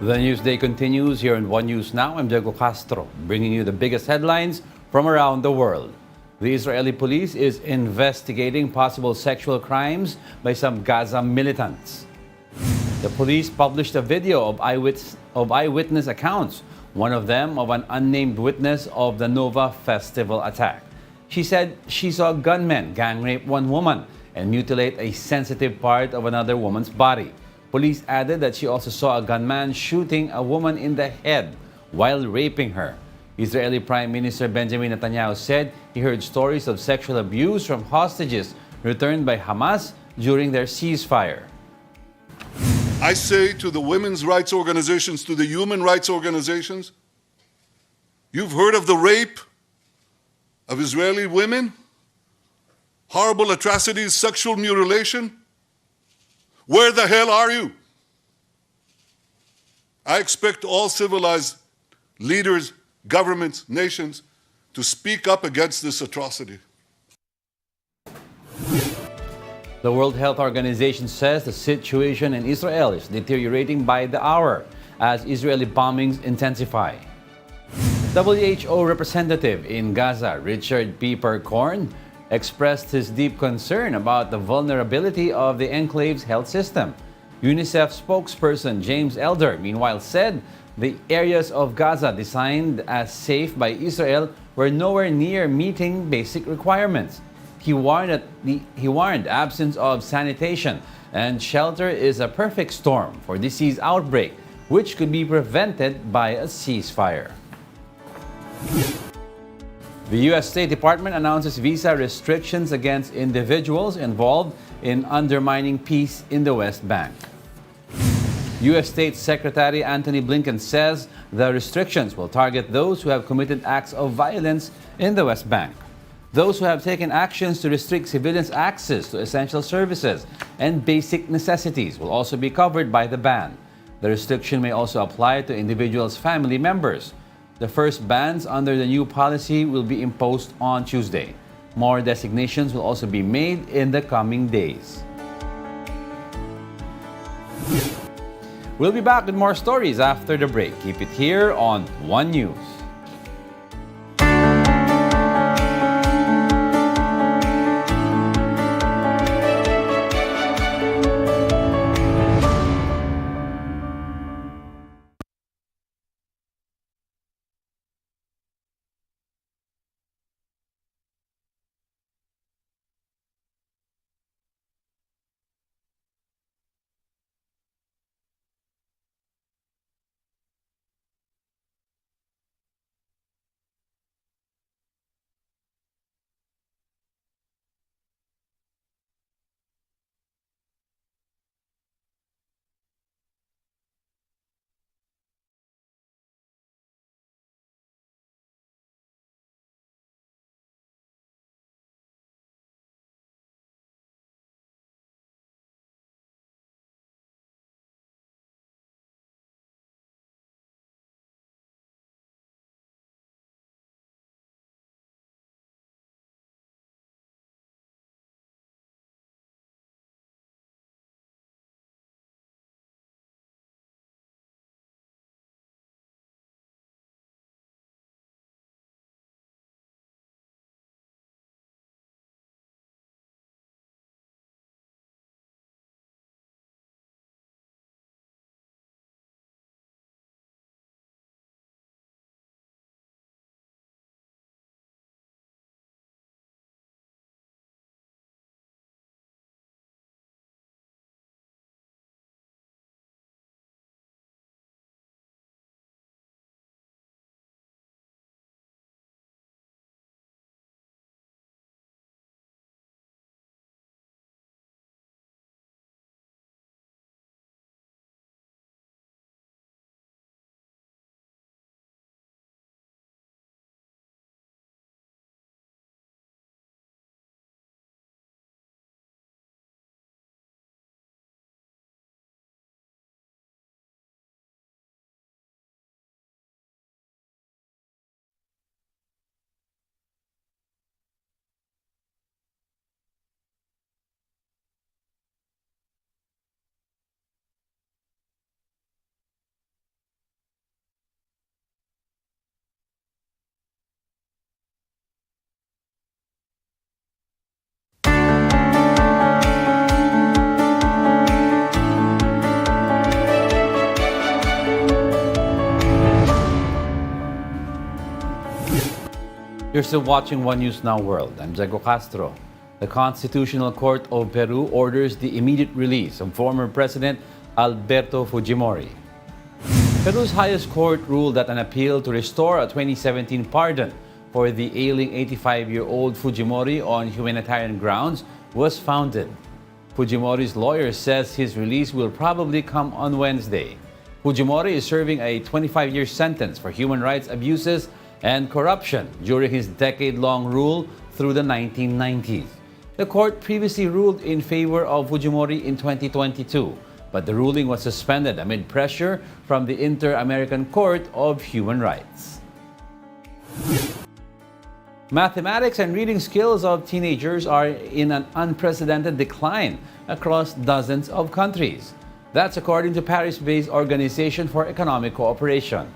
The Newsday continues here on One News Now. I'm Diego Castro, bringing you the biggest headlines from around the world. The Israeli police is investigating possible sexual crimes by some Gaza militants. The police published a video of eyewitness accounts, one of them of an unnamed witness of the Nova Festival attack. She said she saw gunmen gang rape one woman and mutilate a sensitive part of another woman's body. Police added that she also saw a gunman shooting a woman in the head while raping her. Israeli Prime Minister Benjamin Netanyahu said he heard stories of sexual abuse from hostages returned by Hamas during their ceasefire. I say to the women's rights organizations, to the human rights organizations, you've heard of the rape of Israeli women? Horrible atrocities, sexual mutilation? Where the hell are you? I expect all civilized leaders, governments, nations to speak up against this atrocity. The World Health Organization says the situation in Israel is deteriorating by the hour as Israeli bombings intensify. WHO representative in Gaza, Richard P. Percorn, expressed his deep concern about the vulnerability of the enclave's health system. UNICEF spokesperson James Elder, meanwhile, said the areas of Gaza designed as safe by Israel were nowhere near meeting basic requirements. He warned absence of sanitation and shelter is a perfect storm for disease outbreak, which could be prevented by a ceasefire. The U.S. State Department announces visa restrictions against individuals involved in undermining peace in the West Bank. U.S. State Secretary Antony Blinken says the restrictions will target those who have committed acts of violence in the West Bank. Those who have taken actions to restrict civilians' access to essential services and basic necessities will also be covered by the ban. The restriction may also apply to individuals' family members. The first bans under the new policy will be imposed on Tuesday. More designations will also be made in the coming days. We'll be back with more stories after the break. Keep it here on One News. You're still watching One News Now World. I'm Diego Castro. The Constitutional Court of Peru orders the immediate release of former President Alberto Fujimori. Peru's highest court ruled that an appeal to restore a 2017 pardon for the ailing 85-year-old Fujimori on humanitarian grounds was founded. Fujimori's lawyer says his release will probably come on Wednesday. Fujimori is serving a 25-year sentence for human rights abuses and corruption during his decade-long rule through the 1990s. The court previously ruled in favor of Fujimori in 2022, but the ruling was suspended amid pressure from the Inter-American Court of Human Rights. Mathematics and reading skills of teenagers are in an unprecedented decline across dozens of countries. That's according to Paris-based Organization for Economic Cooperation.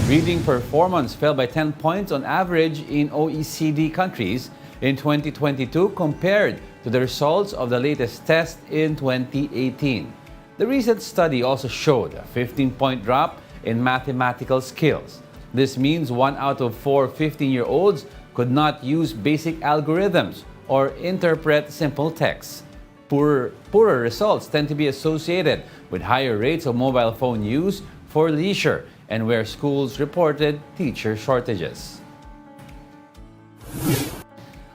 Reading performance fell by 10 points on average in OECD countries in 2022 compared to the results of the latest test in 2018. The recent study also showed a 15-point drop in mathematical skills. This means 1 out of 4 15-year-olds could not use basic algorithms or interpret simple texts. Poorer results tend to be associated with higher rates of mobile phone use for leisure and where schools reported teacher shortages.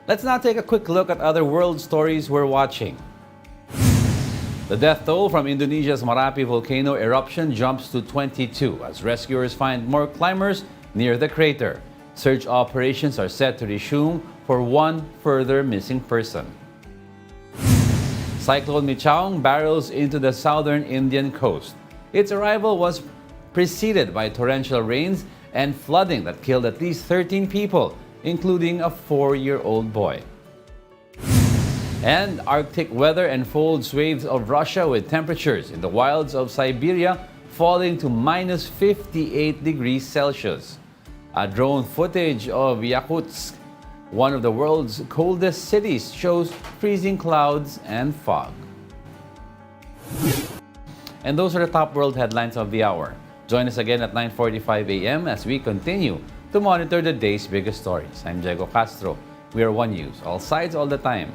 Let's now take a quick look at other world stories we're watching. The death toll from Indonesia's Marapi volcano eruption jumps to 22 as rescuers find more climbers near the crater. Search operations are set to resume for one further missing person. Cyclone Michaung barrels into the southern Indian coast. Its arrival was preceded by torrential rains and flooding that killed at least 13 people, including a 4-year-old boy. And Arctic weather enfolds swathes of Russia with temperatures in the wilds of Siberia falling to minus 58 degrees Celsius. A drone footage of Yakutsk, one of the world's coldest cities, shows freezing clouds and fog. And those are the top world headlines of the hour. Join us again at 9:45 a.m. as we continue to monitor the day's biggest stories. I'm Diego Castro. We are One News, all sides, all the time.